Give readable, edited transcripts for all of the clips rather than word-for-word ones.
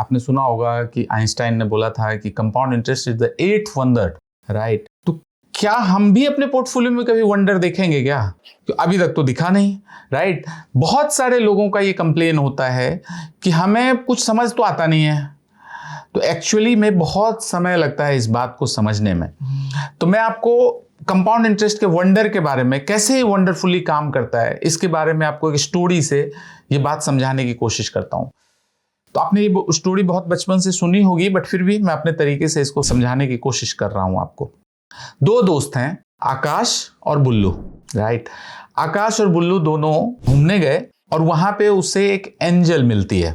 आपने सुना होगा कि आइंस्टाइन ने बोला था कि compound interest is the eighth wonder, right? तो क्या हम भी अपने पोर्टफोलियो में कभी वंडर देखेंगे क्या? तो अभी तक तो दिखा नहीं, राइट? बहुत सारे लोगों का ये कंप्लेन होता है कि हमें कुछ समझ तो आता नहीं है। तो एक्चुअली में बहुत समय लगता है इस बात को समझने में। तो मैं आपको कंपाउंड इंटरेस्ट के वंडर के बारे में, कैसे वंडरफुली काम करता है, इसके बारे में आपको एक स्टोरी से ये बात समझाने की कोशिश करता हूं। तो आपने ये स्टोरी बहुत बचपन से सुनी होगी, बट फिर भी मैं अपने तरीके से इसको समझाने की कोशिश कर रहा हूं आपको। दो दोस्त हैं, आकाश और बुल्लू, राइट? आकाश और बुल्लू दोनों घूमने गए और वहां पे उसे एक एंजल मिलती है,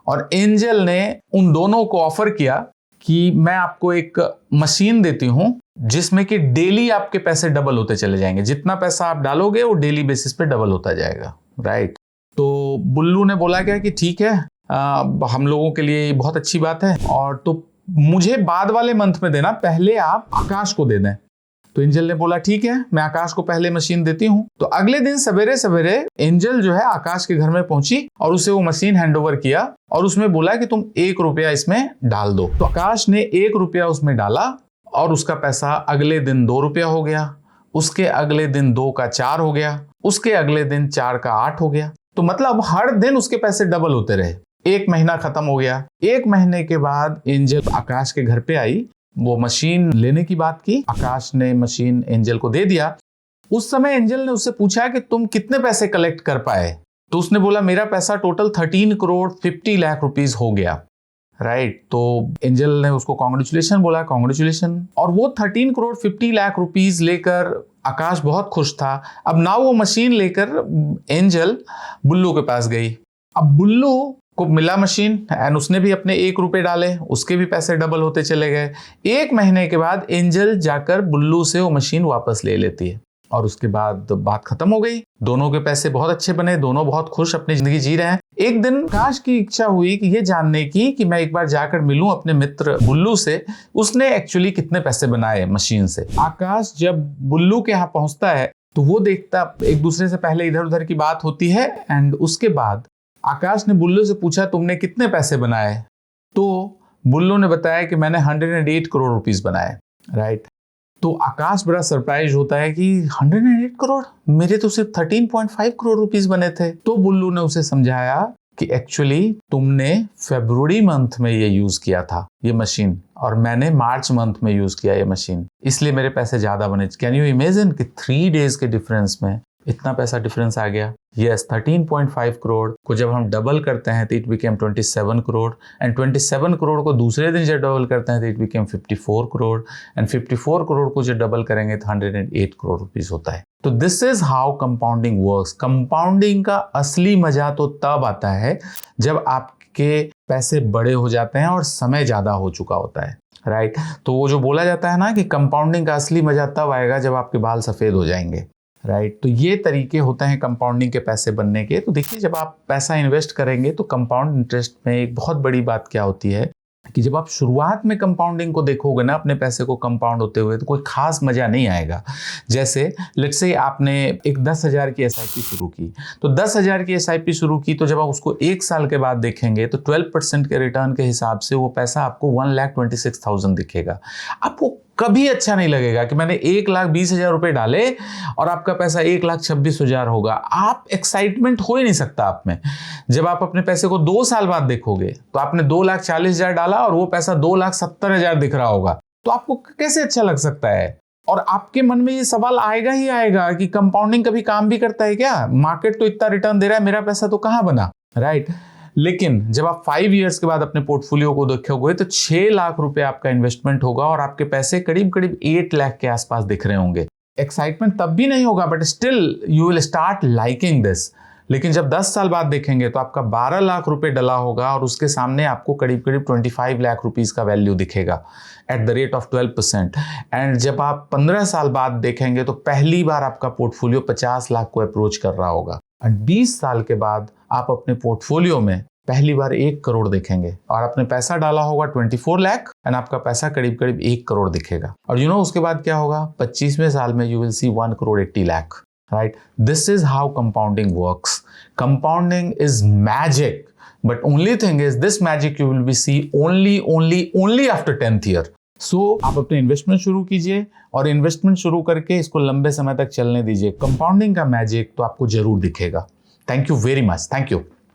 और एंजल ने उन दोनों को ऑफर किया कि मैं आपको एक मशीन देती हूं जिसमें कि डेली आपके पैसे डबल होते चले जाएंगे। जितना पैसा आप डालोगे वो डेली बेसिस पे डबल होता जाएगा, राइट? तो बुल्लू ने बोला क्या कि ठीक है, हम लोगों के लिए ये बहुत अच्छी बात है, और तो मुझे बाद वाले मंथ में देना, पहले आप आकाश को दे दें। तो एंजल ने बोला ठीक है, मैं आकाश को पहले मशीन देती हूँ। तो अगले दिन सवेरे सवेरे एंजल जो है आकाश के घर में पहुंची और उसे वो मशीन हैंडओवर किया और उसमें बोला कि तुम 1 रुपया इसमें डाल दो। तो आकाश ने 1 रुपया उसमें डाला और उसका पैसा अगले दिन 2 रुपया हो गया, उसके अगले दिन 2 का 4 हो गया, उसके अगले दिन 4 का 8 हो गया। तो मतलब हर दिन उसके पैसे डबल होते रहे। 1 महीना खत्म हो गया। 1 महीने के बाद एंजल आकाश के घर पे आई, वो मशीन लेने की बात की। आकाश ने मशीन एंजल को दे दिया। उस समय एंजल ने उससे पूछा कि तुम कितने पैसे कलेक्ट कर पाए? तो उसने बोला मेरा पैसा टोटल 13 करोड़ 50 लाख रुपीस हो गया, राइट? तो एंजल ने उसको कॉन्ग्रेचुलेशन बोला, कॉन्ग्रेचुलेशन। और वो 13 करोड़ 50 लाख रुपीस लेकर आकाश बहुत खुश था। अब ना वो मशीन लेकर एंजल बुल्लू के पास गई। अब बुल्लू को मिला मशीन एंड उसने भी अपने 1 रुपए डाले, उसके भी पैसे डबल होते चले गए। 1 महीने के बाद एंजल जाकर बुल्लू से वो मशीन वापस ले लेती है और उसके बाद बात खत्म हो गई। दोनों के पैसे बहुत अच्छे बने, दोनों बहुत खुश अपनी जिंदगी जी रहे हैं। एक दिन आकाश की इच्छा हुई कि ये जानने की कि मैं एक बार जाकर मिलूं अपने मित्र बुल्लू से, उसने एक्चुअली कितने पैसे बनाए मशीन से। आकाश जब बुल्लू के यहाँ पहुंचता है तो वो देखता, एक दूसरे से पहले इधर उधर की बात होती है एंड उसके बाद आकाश ने बुल्लू से पूछा तुमने कितने पैसे बनाए? तो बुल्लू ने बताया कि मैंने 108 करोड़ रुपीस बनाए, राइट? तो आकाश बड़ा सरप्राइज होता है कि 108 करोड़, मेरे तो सिर्फ 13.5 करोड़ रुपीस बने थे। तो बुल्लू ने उसे समझाया कि एक्चुअली तुमने फरवरी मंथ में ये यूज किया था ये मशीन, और मैंने मार्च मंथ में यूज किया ये मशीन, इसलिए मेरे पैसे ज्यादा बने। कैन यू इमेजिन कि 3 डेज के डिफरेंस में इतना पैसा डिफरेंस आ गया? यस, 13.5 करोड़ को जब हम डबल करते हैं तो it became 27 crore, and 27 crore को दूसरे दिन जब डबल करते हैं तो it became 54 crore, and 54 crore को जब डबल करेंगे तो 108 करोड़ रुपीस होता है। तो this is how compounding works. Compounding का असली मजा तो तब आता है जब आपके पैसे बड़े हो जाते हैं और समय ज्यादा हो चुका होता है, राइट? तो वो जो बोला जाता है ना कि कंपाउंडिंग का असली मजा तब आएगा जब आपके बाल सफेद हो जाएंगे, राइट? तो ये तरीके होते हैं कंपाउंडिंग के पैसे बनने के। तो देखिए, जब आप पैसा इन्वेस्ट करेंगे तो कंपाउंड इंटरेस्ट में एक बहुत बड़ी बात क्या होती है कि जब आप शुरुआत में कंपाउंडिंग को देखोगे ना, अपने पैसे को कंपाउंड होते हुए, तो कोई खास मजा नहीं आएगा। जैसे लेट्स से आपने एक 10,000 की एसआईपी शुरू की, तो 10,000 की एसआईपी शुरू की, तो जब आप उसको 1 साल के बाद देखेंगे तो 12% के रिटर्न के हिसाब से वो पैसा आपको 1,26,000 दिखेगा। आपको कभी अच्छा नहीं लगेगा कि मैंने 1,20,000 रुपए डाले और आपका पैसा 1,26,000 होगा। आप एक्साइटमेंट हो ही नहीं सकता आप में। जब आप अपने पैसे को 2 साल बाद देखोगे तो आपने 2,40,000 डाला और वो पैसा 2,70,000 दिख रहा होगा, तो आपको कैसे अच्छा लग सकता है? और आपके मन में ये सवाल आएगा ही आएगा कि कंपाउंडिंग कभी काम भी करता है क्या? मार्केट तो इतना रिटर्न दे रहा है, मेरा पैसा तो कहां बना, राइट? लेकिन जब आप 5 इयर्स के बाद अपने पोर्टफोलियो को देखोगे तो 6 लाख रुपए आपका इन्वेस्टमेंट होगा और आपके पैसे करीब करीब 8 लाख के आसपास दिख रहे होंगे। एक्साइटमेंट तब भी नहीं होगा, but still you will start liking this. लेकिन जब 10 साल बाद देखेंगे तो आपका 12 लाख रुपए डला होगा और उसके सामने आपको करीब करीब 25 लाख रुपीस का वैल्यू दिखेगा at the rate of 12%। And जब आप 15 साल बाद देखेंगे तो पहली बार आपका पोर्टफोलियो 50 लाख को अप्रोच कर रहा होगा। एंड 20 साल के बाद आप अपने पोर्टफोलियो में पहली बार 1 करोड़ देखेंगे और आपने पैसा डाला होगा 24 लाख एंड आपका पैसा करीब करीब 1 करोड़ दिखेगा। और उसके बाद क्या होगा? 25वें साल में you will see 1 crore 80 lakh, right? This is how compounding works. Compounding is magic but only thing is this magic you will be see only after 10th year. So आप अपने इन्वेस्टमेंट शुरू कीजिए और इन्वेस्टमेंट शुरू करके इसको लंबे समय तक चलने दीजिए। कंपाउंडिंग का मैजिक तो आपको जरूर दिखेगा। Thank you very much. Thank you.